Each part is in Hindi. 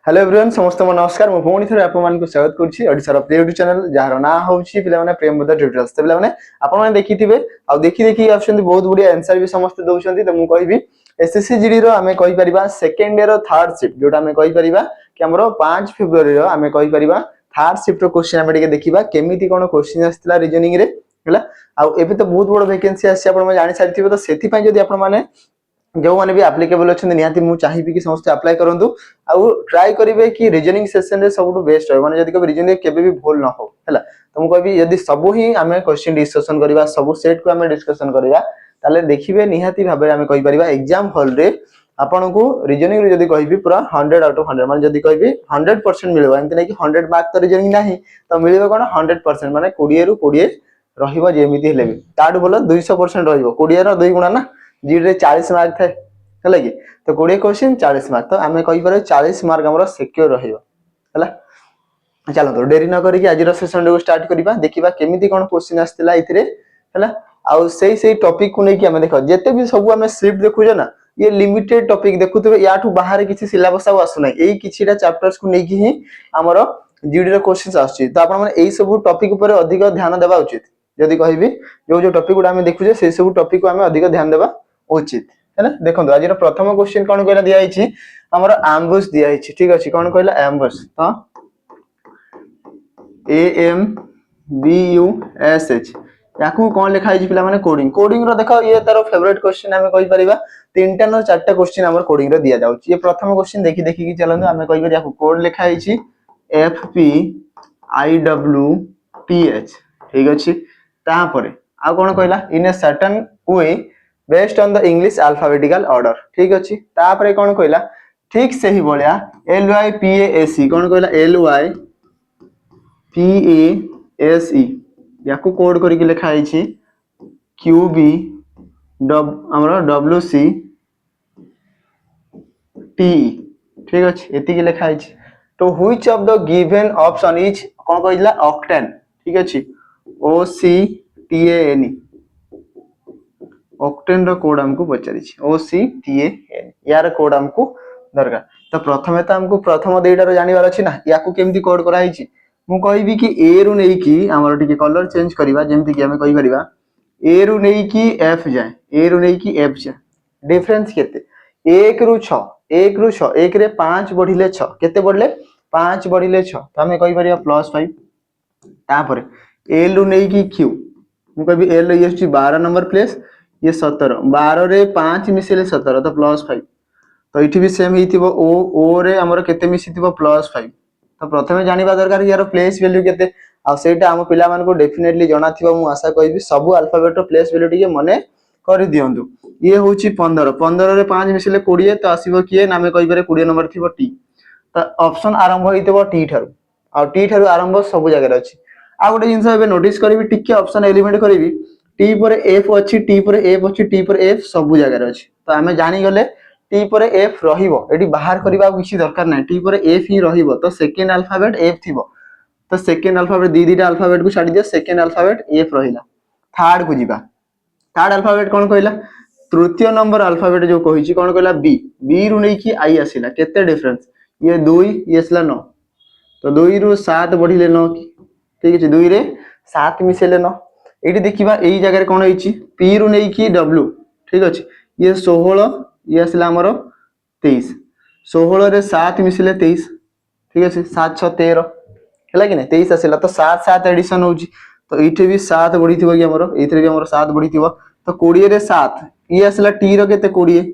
हेलो एवरीवन समस्त नमस्कार मु पुणी थे आपन को स्वागत करछि Odisha play YouTube channel jar ना होछि पिला माने प्रेम बदा ट्यूटोरियल्स त पिला माने आपन माने देखिथिबे आ देखि आछन बहुत गुडी आंसर भी समस्त दउछन्ती त मु कहबी एसएससी जीडी रो हमें कहि परिबा सेकंड ईयर रो थर्ड शिफ्ट जोटा हमें कहि परिबा कि हमरो 5 फरवरी रो हमें कहि परिबा थर्ड शिफ्ट रो क्वेश्चन हमें के देखिबा केमिति कोन क्वेश्चन आस्थिला रीजनिंग रे हला आ एबे तो बहुत बड़ वैकेंसी आसी आपन जानि सारिथिबे तो सेति पय जदि आपन माने जो माने भी एप्लीकेबल अच्छे निहाती मु चाहिबी कि समस्त अप्लाई करंतु आ ट्राई करिवे कि रीजनिंग सेशन रे सबटु बेस्ट हो माने जदि कबे रीजनिंग केबे भी भूल न हो हैला तो मु कहबी यदि सब ही हमें क्वेश्चन डिस्कशन करिवा सब सेट को हमें डिस्कशन करिवा ताले देखिबे निहाती भाबे हमें कहि परिबा एग्जाम हॉल रे आपन को रीजनिंग रे जदि कहबी पूरा 100 आउट ऑफ 100 माने जदि कहबी 100% मिलबो एंत नै कि 100 मार्क तो रीजनिंग नाही तो मिलबो कोन 100% माने 20 रु 20 रहिबो जेमिति हेले भी ताडू बोल 200% रहिबो 20 रो 2 गुणा ना जीडी रे 40 मार्क थाए हैला कि तो 20 क्वेश्चन 40 मार्क तो आमे कहि पारे 40 मार्क हमरो सिक्योर रहिबो हैला चलो तो देरी न करी कि आज रो सेशन को स्टार्ट करिबा देखिबा केमिति कोन क्वेश्चन आस्तिला इथिरे हैला आ सेही टॉपिक को नै कि हमें देखो जेते भी सब हमें स्क्रिप्ट देखु ना ये लिमिटेड टॉपिक देखुतबे याठू बाहर किछि सिलेबस आ आसु नै एई किछिटा चैप्टर्स को नै कि ही हमरो जीडी रो क्वेश्चंस आछि तो आपण माने एई सब टॉपिक ऊपर अधिक ध्यान देबा उचित यदि कहिबी जो टॉपिक गुडा हमें देखु जे से सब टॉपिक को हमें अधिक ध्यान देबा उचित है ना देखो आज प्रथम क्वेश्चन कौन कहला दिया है हमर एम्बुश दिया है ठीक अछि कौन कहला एम्बुश तो A M B U S H याकू कौन लिखा है पिला माने कोडिंग कोडिंग रो देखो ये तारो फेवरेट क्वेश्चन हमें कहि परिबा तीनटा न चारटा क्वेश्चन हमर कोडिंग रो दिया जाउची ये प्रथम क्वेश्चन देखि देखि कि चलंदु हमें कहि परिया कोड लिखा है F P I W T H ठीक अछि ता परे आ कोन कहला in a certain way based on the English alphabetical order ठीक अछि तापरे कोन कहला ठीक से ही बोलिया L Y P A S E कोन कहला L Y P A S E याकू कोड करी के लिखा आइछि क्यू बी हमरा डब्ल्यू सी टी ठीक अछि एति के लिखा आइछि तो which of the given option is कोन कहला ऑक्टेन ठीक अछि O C T A N E octane रो कोड हमको पचारि छी O C T A N यार कोड हमको दरकार तो प्रथमे तो हमको प्रथम देइटा रो जानिबार अछि ना याकू केमती कोड करा हिची मु कहिबी कि ए रु नै कि हमर टिके कलर चेंज करिवा जेमती कि हमें कहि परिबा ए रु नै कि एफ जाय ए रु नै कि एफ जाय डिफरेंस केते 1 रु 6 1 रु 6 1 रे 5 बढ़िले 6 केते बढ़ले 5 बढ़िले 6 तो हमें कहि परिबा +5 तापर एल रु नै कि क्यू मु कहिबी एल ये 12 नंबर प्लेस ये 17 12 रे 5 मिसेले 17 तो +5 तो इठी भी सेम हिथिबो ओ रे हमर केते मिसिथिबो +5 तो प्रथमे जानिबा दरकार यार प्लेस वैल्यू केते आ सेटा हम पिला मान को डेफिनेटली जणा थिबो मु आशा कहिबी सब अल्फाबेट रो प्लेस वैल्यू टिके मने करि दियंतु ये होची 15 15 रे 5 मिसेले 20 तो आसीबो किए नामे कहि पारे 20 नंबर थिबो टी तो ऑप्शन आरंभ हिथिबो टी थारु आ टी थारु आरंभ सब जगह रे अछि आ गोटे जिंस एबे नोटिस करिवि टिके ऑप्शन एलिमेंट करिवि टी पर एफ अछि टी पर एफ अछि टी पर एफ सब जगह रे अछि तो हमें जानि गले टी पर एफ रहिबो एठी बाहर करबा किछि दरकार नै टी पर एफ ही रहिबो तो सेकंड अल्फाबेट एफ थिबो तो सेकंड अल्फाबेट दीटा अल्फाबेट को छाडी दियो सेकंड अल्फाबेट एफ रहिला थर्ड को जीवा थर्ड अल्फाबेट कोन कहला तृतीय नंबर अल्फाबेट जो कहिछि कोन कहला बी बी रु नै कि आई आसीला केते डिफरेंस ये 2 ये आसीला 9 तो 2 रु 7 बढ़िले 9 ठीक अछि 2 रे 7 मिसेले 9 एठी देखिबा एई जगह रे कोन होइछि पी रु नै कि डब्ल्यू ठीक अछि ये 16 ये आसीला हमरो 23 16 रे 7 मिसेले 23 ठीक अछि 7 6 13 हैला कि नै 23 आसीला तो 7 7 एडिशन होउछि तो एठी भी 7 बढ़ी थिबो कि हमरो एथरे भी हमरो 7 बढ़ी थिबो तो 20 रे 7 ये आसीला टी रो केते 20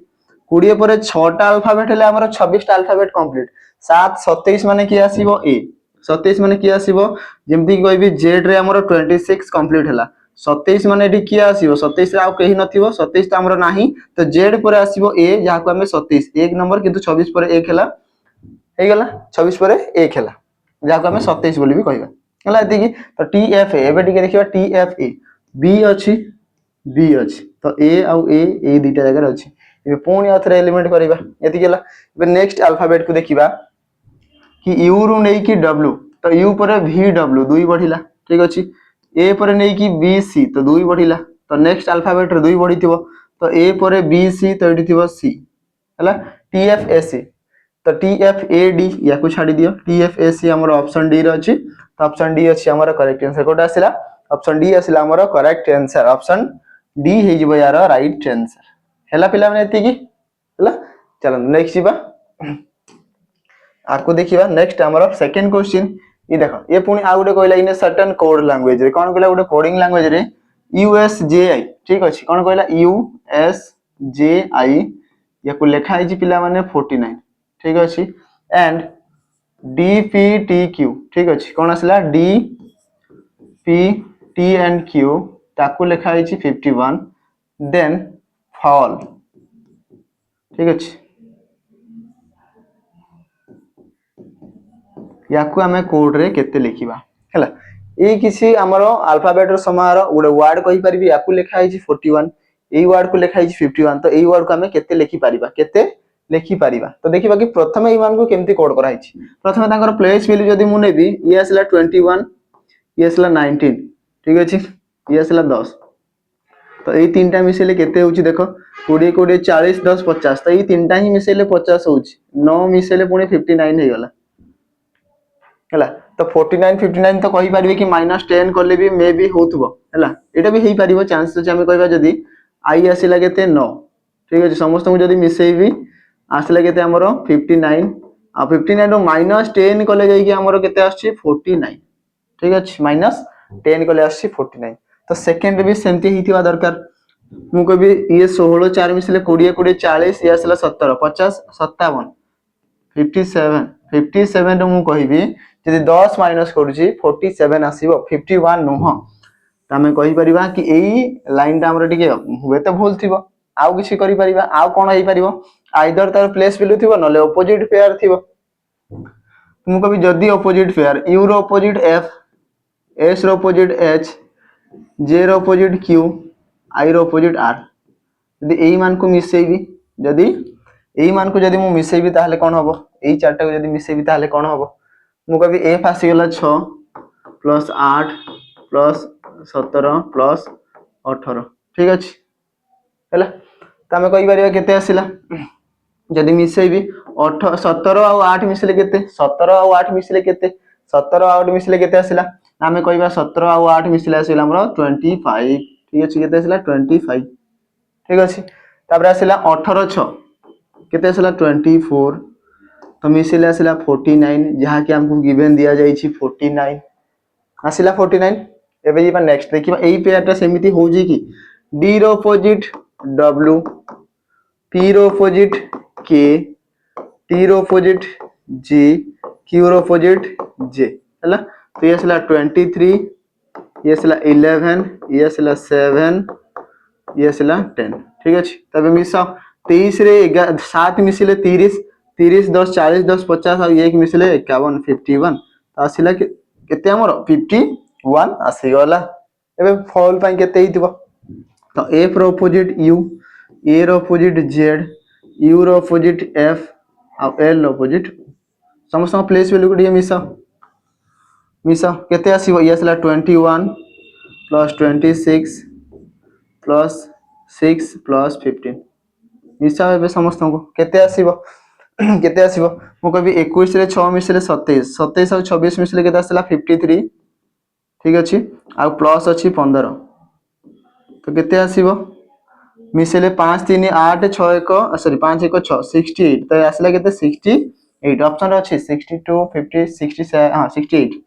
20 पर 6 टा अल्फाबेट हेले हमरो 26 टा अल्फाबेट कंप्लीट 7 27 माने कि आसीबो ए 27 माने कि आसीबो जेमति कि कहबी जेड रे हमरो 26 कंप्लीट हैला 27 माने एठी कि आसीबो 27 रे आ कहि नथिबो 27 ता हमरो नाही तो जेड पर आसीबो ए जहा को हमें 27 एक नंबर किंतु 26 पर 1 हैला हे गेला 26 पर 1 हैला जहा को हमें 27 बोली भी कहबा हैला एति कि तो टी एफ ए एबे टिके देखिबा टी एफ ए बी अछि तो ए आउ ए दुटा जगह अछि एबे पुणी अथरे एलिमेंट करबा एति गेला एबे नेक्स्ट अल्फाबेट को देखिबा कि यू रु नै कि डब्ल्यू तो यू पर वी डब्ल्यू 2 बढ़िला ठीक अछि ए पर नै कि बी सी तो 2 बढ़िला तो नेक्स्ट अल्फाबेट रे 2 बढ़ी थिबो तो ए पर बी सी तो एठी थिबो सी हैला टी एफ एस सी तो TFAD या को छाड़ी दियो TFAC हमर ऑप्शन डी रे अछि तो ऑप्शन डी अछि हमर करेक्ट आंसर कोटा आसिला ऑप्शन डी आसिला हमर करेक्ट आंसर ऑप्शन डी हे जिवो यार राइट आंसर हैला पिला माने एति की हैला चलो नेक्स्ट जीवा आको देखिबा नेक्स्ट हमर सेकंड क्वेश्चन ये देखो ये पुनी आ गुटे कहला इन सर्टेन कोड लैंग्वेज रे कोन कहला गुटे कोडिंग लैंग्वेज रे USJI ठीक अछि कोन कहला USJI या को लेखा है जी पिला माने 49 ठीक अछि एंड DPTQ ठीक अछि कोन आसला DPT एंड Q ताको लेखा है जी 51 देन फॉल ठीक अछि याकू हमें कोड रे केते लिखिबा हैला ए किसी हमरो अल्फाबेट रो समार उडे वर्ड कहि परबी याकू लेखा है जी 41 एई वर्ड को लेखा है जी 51 तो एई वर्ड को हमें केते लिखि परिबा केते लिखि परिबा तो देखिबा कि प्रथमे ई मान को केमती कोड करा हिची प्रथमे तांकर प्लेस वैल्यू जदी मु नेबी ये आसला 21 ये आसला 19 ठीक अछि ये आसला 10 तो एई तीनटा मिसेले केते होची देखो 20 20 40 10 50 तो एई तीनटा ही मिसेले 50 होची 9 मिसेले पुनी 59 हे गला हैला तो 49 59 तो कहि परबे कि -10 करले भी मे भी होतबो हैला एटा भी हेई परिबो चांस अछि हमें कहबा जदी आई आसिला केते 9 ठीक अछि समस्त को जदी मिसेइबी आसिला केते हमरो 59 आ 59 रो -10 कले जाई कि हमरो केते आछि 49 ठीक अछि -10 कले आछि 49 तो सेकंड भी सेमती हिथिबा दरकार मु कहबी ये 16 4 मिसले 20 20 40 ये आसिला 17 50 57 57 57 रो मु कहबी जदी 10 माइनस करूची 47 आसीबो 51 नुह त हमें कहि परिबा कि एई लाइन ता हमर टिके हुए त भूल थिबो आउ किछि करि परिबा आउ कोन हेई परिबो आइदर तार प्लेस वैल्यू थिबो नले ऑपोजिट पेयर थिबो मु कभी जदी ऑपोजिट पेयर यू रो ऑपोजिट एफ एस रो ऑपोजिट एच जे रो ऑपोजिट क्यू आई रो ऑपोजिट आर जदी एई मान को मिसेइबी जदी एई मान को जदी मु मिसेइबी ताहले कोन हबो एई चारटा को जदी मिसेइबी ताहले कोन हबो मु कभी एफ आसी गेला 6 प्लस 8 प्लस 17 प्लस 18 ठीक अछि हैला त हमें कहि परिबा केते आसिला जदी मिसेइबी 8 17 और 8 मिसले केते 17 और 8 मिसले केते 17 और 8 मिसले केते आसिला हमें कहिबा 17 और 8 मिसले आसिला हमरो 25 ठीक अछि केते आसिला 25 ठीक अछि तापर आसिला 18 6 केते आसिला 24 तो मिसले आसिला 49 जहा कि हमको गिवन दिया जाई छी 49 आसिला 49 एबे जीबा नेक्स्ट देखिबा एई पेयरटा सेमिति हो जी कि डी रो ऑपोजिट W P रो ऑपोजिट K T रो ऑपोजिट G Q रो ऑपोजिट J हैला तो ये आसिला 23 ये आसिला 11 ये आसिला 7 ये आसिला 10 ठीक अछि तबे मिसा 23 रे 7 मिसले 30 30 10 40 10 50 और 1 मिसले 51 51 आसिला केते हमर 51 आसी गला एबे फॉल पई केते हितबो तो F रो ऑपोजिट U A रो ऑपोजिट Z U रो ऑपोजिट F और L रो ऑपोजिट समस्त प्लेस वैल्यू को मिसा मिसा केते आसीबो ये आसला 21 प्लस 26 प्लस 6 प्लस 15 मिसा एबे समस्त को केते आसीबो केते आसीबो मु कहबी 21 रे 6 मिसले 27 27 और 26 मिसले केते आसला 53 ठीक अछि आ प्लस अछि 15 तो केते आसीबो मिसले 5 3 8 6 1 सॉरी 5 1 6 68 तो आसला केते 68 ऑप्शन अछि 62 50 67 हां 68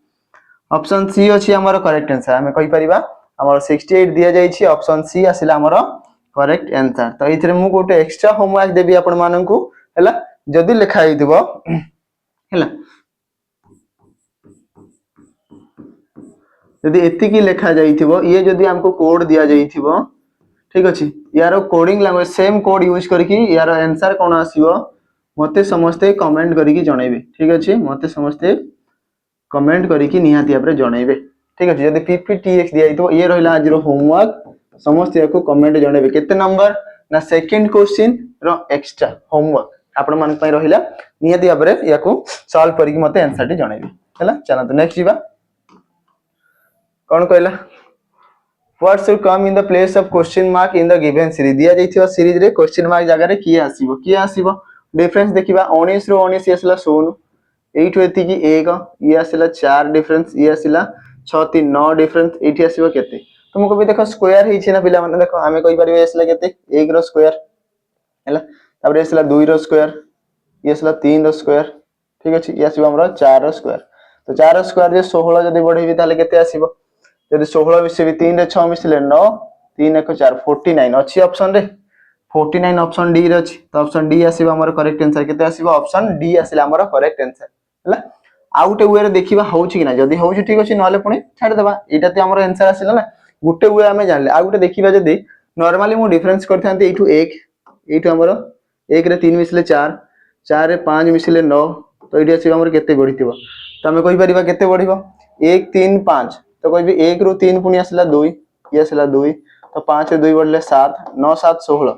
ऑप्शन सी अछि हमर करेक्ट आंसर हमें कहि परिबा हमर 68 दिया जाई छी ऑप्शन सी आसिला हमर करेक्ट आंसर तो इथरे मु गोटे एक्स्ट्रा होमवर्क देबी आपण मानन को हैला जदी लिखा हितबो हैला यदि एति की लिखा जाइथिबो ये जदी हमको कोड दिया जाइथिबो ठीक अछि यारो coding language same code use करके यारो आंसर कोन आसीबो मते समस्ते कमेंट करिकि जणाइबे ठीक अछि मते समस्ते कमेंट करिकि निहाती आपरे जणाइबे ठीक अछि जदी PPTX दिया हितबो ये रहला आज रो होमवर्क समस्त याको कमेंट जणाइबे केते नंबर ना सेकंड क्वेश्चन रो एक्स्ट्रा होमवर्क आपण मान पई रहिला निहाती आपरे याको सॉल्व करिकि मते आंसर टी जणाइबे हैला चला तो नेक्स्ट जीवा कोन कहला what should come in the place of question mark in the given series दिया जाइथिबा सीरीज रे क्वेश्चन मार्क जगह रे किए आसीबो डिफरेंस देखिबा 19 रो 19 आसला 16 एठो एति की 1 ये आसला 4 डिफरेंस ये आसला 6 3 9 डिफरेंस एठी आसीबो केते तुमको भी देखो स्क्वायर हिछि ना पिला माने देखो हमें कहि परिबे आसला केते 1 रो स्क्वायर हैला तापर आसला 2 रो स्क्वायर ये आसला 3 रो स्क्वायर ठीक अछि ये आसीबो हमरा 4 रो स्क्वायर तो 4 रो स्क्वायर जे 16 जदी बढ़ेबी ताले केते आसीबो जदी 16 मिसेबी 3 रे 6 मिसले 9 3 1 4 49 अछि ऑप्शन रे 49 ऑप्शन डी रे अछि तो ऑप्शन डी आसीबो हमर करेक्ट आंसर केते आसीबो ऑप्शन डी आसीला हमर करेक्ट आंसर हैला आ गुटे वे रे देखिबा होउछि कि ना जदी होउछि ठीक अछि नले पुनी छाड़ देबा एटा ते हमर आंसर आसीला ना गुटे वे हमें जानले आ गुटे देखिबा जदी नॉर्मली मु डिफरेंस करथांती एठू 1 एठू हमर 1 रे 3 मिसले 4 4 रे 5 मिसले 9 तो एठी आसीबो हमर केते बढिथिबो तो हमें कहि परिबा केते बढिबो 1 3 5 तो कहबी 1 रो 3 पुनी आसला 2 ये आसला 2 तो 5 रे 2 बढ़ले 7 9 7 16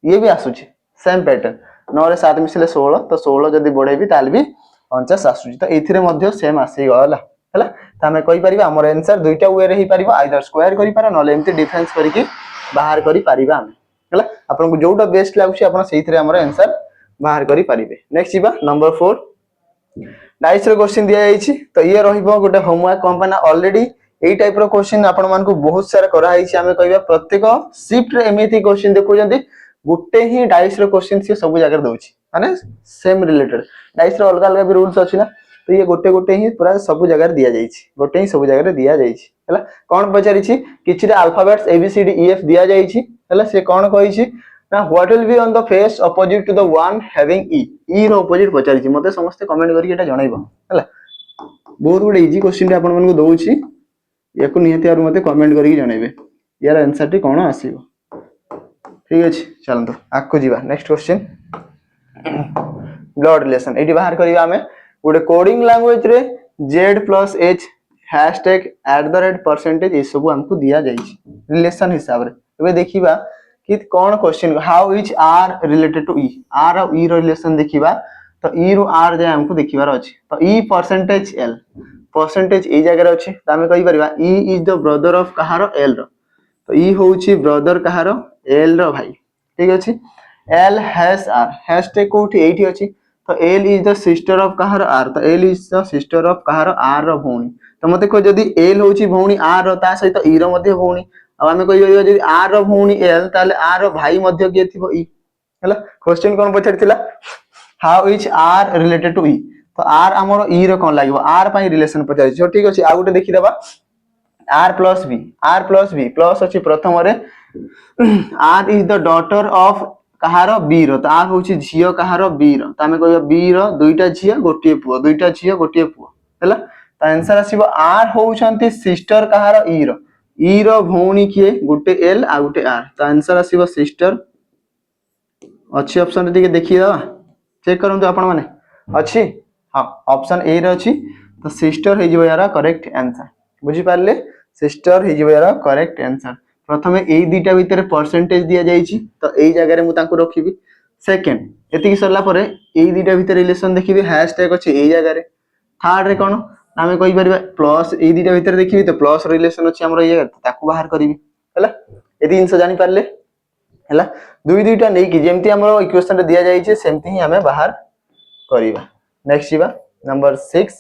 ये भी आसुची सेम पैटर्न 9 रे 7 मिसले 16 तो 16 जदी बढ़ेबी ताल भी 49 आसुची तो एथिरे मध्ये सेम आसी गला हैला त हमें कहि परिबा हमर आंसर दुईटा वे रे ही परिबा आइदर स्क्वायर करि पारा नले एमती डिफरेंस करिके बाहर करि परिबा हम हैला आपन को जोटा बेस्ट लागुची आपन सेहिथरे हमर आंसर बाहर करि परिबे नेक्स्ट जीबा नंबर 4 डाइस रो क्वेश्चन दिया जाईची तो ये रहिबो गोटे होमवर्क कंपनी ऑलरेडी एई टाइप रो क्वेश्चन आपन मान को बहुत सारा करा आईची हमें कहबा प्रत्येक शिफ्ट रे एमिति क्वेश्चन देखो जंती गुटे ही डाइस रो क्वेश्चन से सब जगह दोची माने सेम रिलेटेड डाइस रो अलग अलग भी रूल्स अछि ना तो ये गोटे गोटे ही पूरा सब जगह दिया जाईची गोटे ही सब जगह दिया जाईची हैला कोन पचारी छी किछि रे alphabets A B C D E F दिया जाईची हैला से कोन कहि छी ना what will be on the face opposite to the one having E रो अपोजिट पचारी छी मते समस्त कमेंट करके एटा जणाइबो हैला बहुत गुड इजी क्वेश्चन आपन मन को दोउची याको निहति आरो मते कमेंट करके जणाइबे यार आंसर टी कोन आसीबो ठीक अछि चलंतो आको जीवा next question blood relation eighty बाहर करिवा हमें गोटे कोडिंग लैंग्वेज रे z+h #% ए सब हमको दिया जाईची रिलेशन हिसाब रे एबे देखिबा कि कोन question how is R related to E R और ई रो रिलेशन देखिबा तो ई रो आर जे हमको देखिबार अछि तो ई परसेंटेज ए जगह रे अछि त हमें कहि परिबा E is the brother of कहारो एल रो तो ई होउची ब्रदर कहारो एल रो भाई ठीक अछि एल हैश आर हैशटैग कोठी एठी अछि तो L is the sister of कहारो आर तो L is the sister of कहारो आर रो भौणी तो मते को जदी एल होउची भौणी आर रो ता सहित ई रो मध्ये भौणी अब हमें कहि परिबा जदी आर रो भौणी एल ताले आर रो भाई मध्ये के थिबो ई हैला क्वेश्चन कोन पछारथिला how is R related to E तो आर हमरो ई रो कोन लागबो आर पई रिलेशन पछारि छ ठीक अछि आ गुटे देखि देबा r plus b plus अछि प्रथम रे r is the daughter of कहारो b रो त r होछि झियो कहारो b रो त हमें कहबो b रो दुईटा झियो गोटिए पुओ दुईटा झियो गोटिए पुओ हैला त आंसर आसीबो r होउछंती सिस्टर कहारो e रो भौणी किए गुटे l आ गुटे r त आंसर आसीबो सिस्टर अछि ऑप्शन रे देखि दा चेक करंतु आपण माने अछि हां ऑप्शन ए रे अछि त सिस्टर हे जिवो यारा करेक्ट आंसर बुझी पारले सिस्टर हे जिवो यारा करेक्ट आंसर प्रथमे ए दुईटा भीतर परसेंटेज दिया जाईची तो एई जगह रे मु तांको रखिबी सेकंड एतिकी सरला परे ए दुईटा भीतर रिलेशन देखिबी हैशटैग अछि एई जगह रे थर्ड रे कोन हमें कहि परिबा प्लस ए दुईटा भीतर देखिबी तो प्लस रिलेशन अछि हमरो ये ताको बाहर करबी हैला एति इंस जानि पारले हैला दुई दुईटा नै कि जेमति हमरो इक्वेशन रे दिया जाईची सेमति ही हमें बाहर करिबा नेक्स्ट जीवा नंबर 6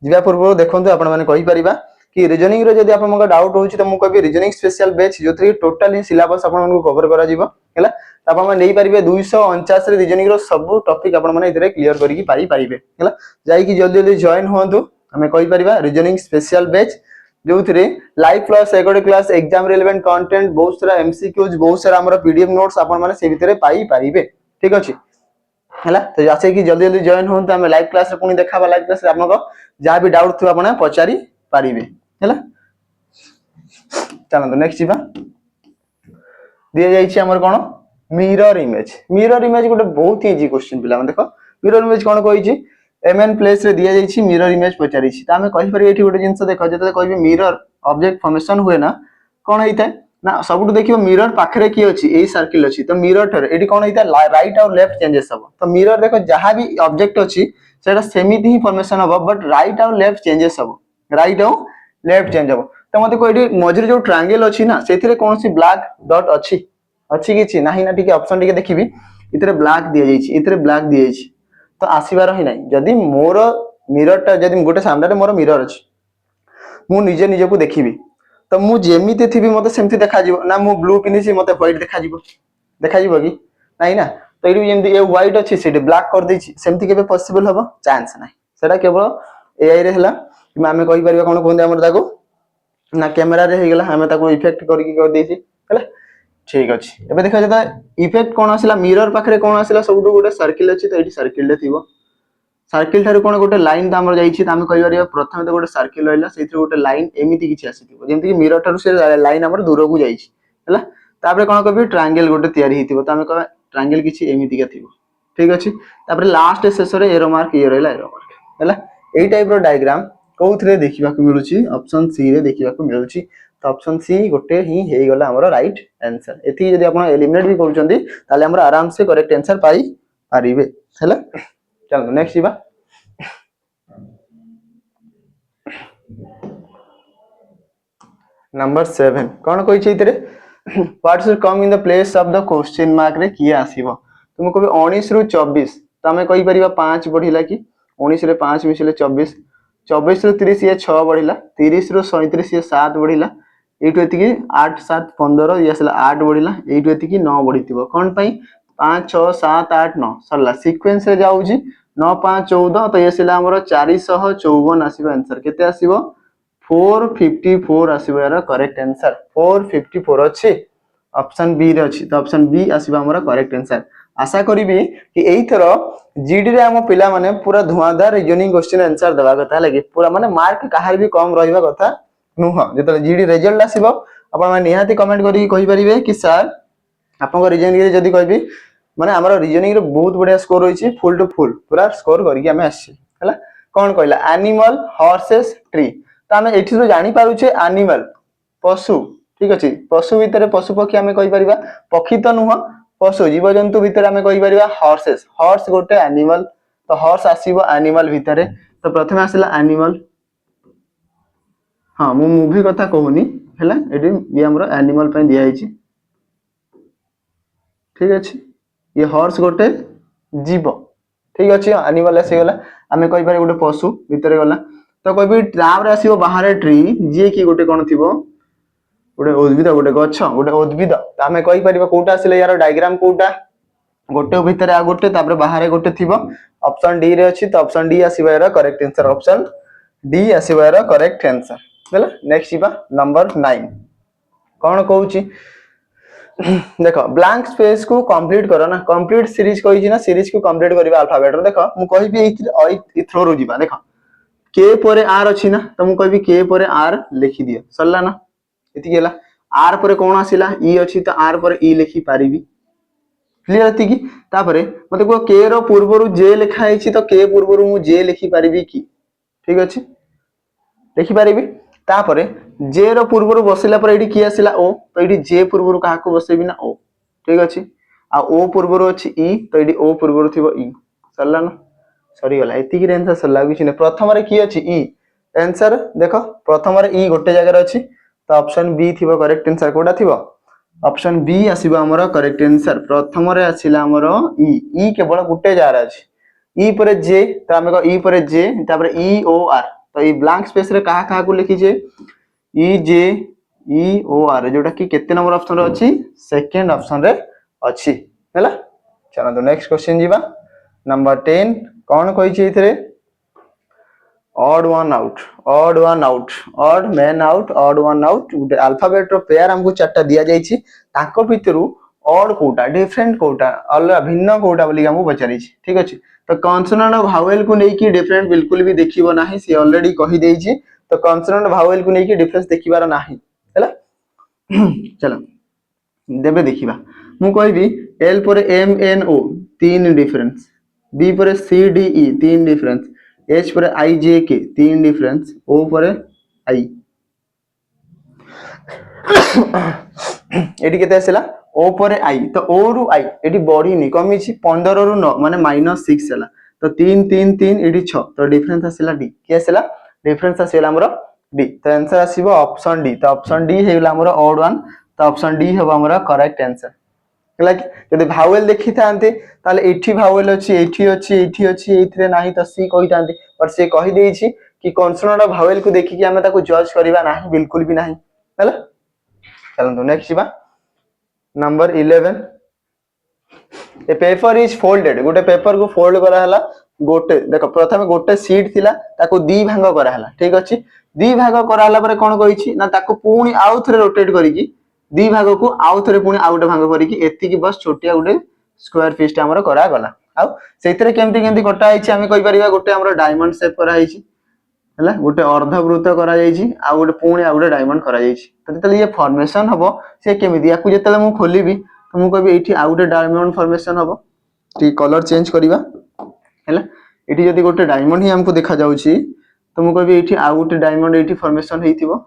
जीवा पूर्व देखंतु आपण माने कहि परिबा कि रीजनिंग रो जदी आपन मगा डाउट होछि त मु कहबी रीजनिंग स्पेशल बैच जोथि टोटली सिलेबस आपन को कवर करा जिवो हैला त आपन माने नै परिबे 249 रे रीजनिंग रो सब टॉपिक आपन माने इधरे क्लियर करिकि पाई परिबे हैला जाई कि जल्दी जल्दी जॉइन होंतु हमें कहि परिबा रीजनिंग स्पेशल बैच जोथि रे लाइव क्लास एकोडे क्लास एग्जाम रिलेवेंट कंटेंट बहुत सारा एमसीक्यूज बहुत सारा हमर पीडीएफ नोट्स आपन माने से भितरे पाई परिबे ठीक अछि हैला तो जासे कि जल्दी जल्दी जॉइन होंतु हमें लाइव क्लास रे पुनी देखाबा लाइव क्लास रे आपन को जा भी डाउट थु आपन पचारी परिबे हैला चलो नेक्स्ट जीवा दिया जाईची हमर कोन मिरर इमेज गोटे बहुत इजी क्वेश्चन पिला देखो मिरर इमेज कोन कहि छी एमएन प्लेस रे दिया जाईची मिरर इमेज पचारी छी त हमें कहि परि एठी गोटे जिंस देखो जते कहबी मिरर ऑब्जेक्ट फॉर्मेशन हुए ना कोन हेइता ना सबटु देखियो मिरर पाखरे की अछि एई सर्किल अछि तो मिरर ठर एठी कोन हेइता राइट और लेफ्ट चेंजेस सब तो मिरर देखो जहां भी ऑब्जेक्ट अछि सेटा सेमिति ही फॉर्मेशन हो बट राइट और लेफ्ट चेंजेस सब राइट और लेफ्ट चेंज हो तो मते कोइडी मझिर जो ट्रायंगल अछि ना सेथिरे कोनसी ब्लैक डॉट अछि किछि नाही ना ठीक ऑप्शन टिके देखिबी इतरे ब्लैक दिया जाइछि इतरे ब्लैक दिया जाइछि तो आसीबार ही नाही जदी मोर मिररटा जदी गोटे सामने मोर मिरर अछि मु निजे निजे को देखिबी तो मु जेमिति थिबी मते सेमति देखा जिवो ना मु ब्लू पिनिछि मते व्हाइट देखा जिवो कि नाही ना तो एडु जेमति ए व्हाइट अछि सेटे ब्लैक कर दैछि सेमति केबे पॉसिबल हबो चांस नाही सेटा केवल एआई रे हला कि आमे कहि परिबा कोन कोन हमर ताको ना कैमरा रे हे गेला हमें ताको इफेक्ट करके कर देछि हला ठीक अछि एबे देखा जता इफेक्ट कोन आसिला मिरर पाखरे कोन आसिला सबटु गोटे सर्किल अछि तो एठी सर्किल रे थिबो सर्किल थारे कोन गोटे लाइन त हमर जाईछि त हम कहि परिबा प्रथमे तो गोटे सर्किल रहला सेथि गोटे लाइन एमिति किछि आसीथिबो जेमति कि मिरर थारु से लाइन हमर दूर को जाईछि हला तापरे कोन कहबी ट्रायंगल गोटे तयारी हिथिबो त हम कहबा ट्रायंगल किछि एमिति का थिबो ठीक अछि तापरे लास्ट शेष रे एरो मार्क ये रहला एरो मार्क हला एई टाइप रो डायग्राम कोउथरे देखिबा को मिलुछि ऑप्शन सी रे देखिबा को मिलुछि तो ऑप्शन सी गोटे ही हे गला हमर राइट आंसर एथि जदी आपण एलिमिनेट भी करूचंदी ताले हमर आराम से करेक्ट आंसर पाई पारिबे हला चलो नेक्स्ट जीवा नंबर 7 कोन कहि छै इतरे what should come in the place of the question mark रे किया आसीबो तुम कहबे 19 रु 24 त हमें कहि परिबा 5 बढ़िला कि 19 रे 5 मिसले 24 24 रु 30 ये 6 बढ़िला 30 रु 37 ये 7 बढ़िला एटु एति की 8 7 15 ये असला 8 बढ़िला एटु एति की 9 बढ़िथिबो कोन पई 5 6 7 8 9 सरला सीक्वेंस रे जाउजी 9 5 14 तो ये सिला हमरो 454 आसीबो आंसर केते आसीबो 454 आसीबो यार करेक्ट आंसर 454 अछि ऑप्शन बी रे अछि तो ऑप्शन बी आसीबो हमरो करेक्ट आंसर आशा करिबी कि एई थरो जीडी रे हम पिला माने पूरा धुआंधार रीजनिंग क्वेश्चन आंसर देबा कथा लागि पूरा माने मार्क काहार भी कम रहिबा कथा नुह जेतले जीडी रिजल्ट आसीबो आपण माने निहाती कमेंट करी कहि परिबे कि सर आपन रीजनिंग रे जदी कहबी माने हमरो रीजनिंग रे बहुत बढ़िया स्कोर होईची फुल टू फुल पूरा स्कोर करिके हमें आसी हला कोन कहला एनिमल हॉर्सेस ट्री त हमें एठी तो जानि पारुछे एनिमल पशु ठीक अछि पशु भीतर पशु पक्षी हमें कहि परिबा पक्षी तो नुह पशु जीव जंतु भीतर हमें कहि परिबा हॉर्सेस हॉर्स गोटे एनिमल तो हॉर्स आसीबो एनिमल भीतर तो प्रथमे आसिला एनिमल हां मु मूवी कथा कहूनी हला एडी ये हमरो एनिमल पे दिया हिची ठीक अछि ये हॉर्स गोटे जीव ठीक अछि एनिमल आसी गला हमें कहि पारे गोटे पशु भीतर गला तो कहबी ट्राम रे आसीबो बाहर ट्री जे की गोटे कोन थिबो गोटे उद्भिद गोटे गछ गोटे उद्भिद तो हमें कहि परिबा कोटा आसिले यार डायग्राम कोटा गोटे भीतर आ गोटे तापर बाहर गोटे थिबो ऑप्शन डी रे अछि तो ऑप्शन डी आसीबा यार करेक्ट आंसर ऑप्शन डी आसीबा यार करेक्ट आंसर हला नेक्स्ट जीवा नंबर 9 कोन कहूची देखो ब्लैंक स्पेस को कंप्लीट करो ना कंप्लीट सीरीज कहि छी ना सीरीज को कंप्लीट करबा अल्फाबेट रो देखो मु कहबी ए थ्रो रो जीवा देखो के परे आर अछि ना तो मु कहबी के परे आर लिखि दियो सरला ना एति गेला आर परे कोन आसिला ई अछि तो आर परे ई लिखि पारिबी क्लियर एति की तापरे मते को के रो पूर्वरु जे लिखा आइछि तो के पूर्वरु मु जे लिखि पारिबी की ठीक अछि लिखि पारिबी तापरे जे रो पूर्वरु बसिला पर एडी की आसिला ओ तो एडी जे पूर्वरु काहा को बसेबी ना ओ ठीक अछि आ ओ पूर्वरु अछि ई तो एडी ओ पूर्वरु थिबो ई सरला ना सरी गला एति की आंसर सरला किछ ने प्रथम रे की अछि ई आंसर देखो प्रथम रे ई गोटे जगह रे अछि तो ऑप्शन बी थिबो करेक्ट आंसर कोडा थिबो ऑप्शन बी आसीबो हमरो करेक्ट आंसर प्रथम रे आसिला हमरो ई केवल गोटे जगह रे अछि ई परे जे तो हम को ई परे जे तापर ई ओ आर तो ई ब्लैंक स्पेस रे कहा कहा को लिखि जे ई जे ई ओ आर जोटा कि केते नंबर ऑप्शन रे अछि सेकंड ऑप्शन रे अछि हैला चलो तो नेक्स्ट क्वेश्चन जीवा नंबर 10 कोन कहि छै इथरे odd one out odd man out odd one out गुटे अल्फाबेट रो पेयर हमको चारटा दिया जाई छी ताको भितरु ऑड कोटा डिफरेंट कोटा अलग भिन्न कोटा बोली हमको बचारी छी ठीक अछि तो कॉन्सोनेंट और भावेल को नै कि डिफरेंट बिल्कुल भी देखिबो नाही से ऑलरेडी कहि देई छी तो कॉन्सोनेंट भावेल को नै कि डिफरेंस देखिबार नाही हैला चलो देबे देखिबा मु कहबी एल पर एम एन ओ तीन डिफरेंस बी पर सी डी ई तीन डिफरेंस एच पर आई जे के तीन डिफरेंस ओ पर आई एटी केते आसेला ओ पर आई तो ओ रु आई एटी बढी नि कमी छी 15 रु 9 माने -6 हैला तो 3 3 3 एटी 6 तो डिफरेंस आसेला डी के आसेला डिफरेंस आसेला हमरो डी तो आंसर आसीबो ऑप्शन डी तो ऑप्शन डी हेला हमरो ऑड वन तो ऑप्शन डी हेबो हमरो करेक्ट आंसर ହେଲା କି ଯଦି ଭାୱେଲ ଦେଖିଥାନ୍ତେ ତାହେଲେ ଏଠି ଭାୱେଲ ଅଛି ଏଠି ଅଛି ଏଠି ଅଛି ଏଇଥିରେ ନାହିଁ ତ ସି କହିଥାନ୍ତି ବଟ୍ ସେ କହିଦେଇଛି କି କନସୋନାଣ୍ଟ ଭାୱେଲ କୁ ଦେଖିକି ଆମେ ତାକୁ ଜଜ୍ କରିବା ନାହିଁ ବିଲକୁଲ ବି ନାହିଁ ହେଲା। चलନ୍ତୁ नेक्स्ट ଯିବା number 11 A paper is folded गोटे पेपर को फोल्ड करा हला गोटे देखो प्रथम गोटे सीट थिला ताको दी भाग करा हला ठीक अछि दी भाग करा हला परे कोन कहिछि ना ताको पुणी आउ थरे रोटेट करिकि दी भाग को आउ थरे पुणी आउ गोटे भाग करिकि एति की बस छोटिया गोटे स्क्वायर पीस हमर करा गला आउ सेइतरे केमति केमति कटा आइछि आमे कहि परिबा गोटे हमर डायमंड शेप करा आइछि हैला गोटे अर्धवृत्त करा जाइछि आ गोटे पुणी आ गोटे डायमंड करा जाइछि तो जतले ये फॉर्मेशन हबो से केमिति याकू जतले मु खोलिबी तो मु कहबी एठी आ गोटे डायमंड फॉर्मेशन हबो टी कलर चेंज करिबा हैला एठी जदी गोटे डायमंड ही हमको देखा जाउछि तो मु कहबी एठी आ गोटे डायमंड एठी फॉर्मेशन हेइथिबो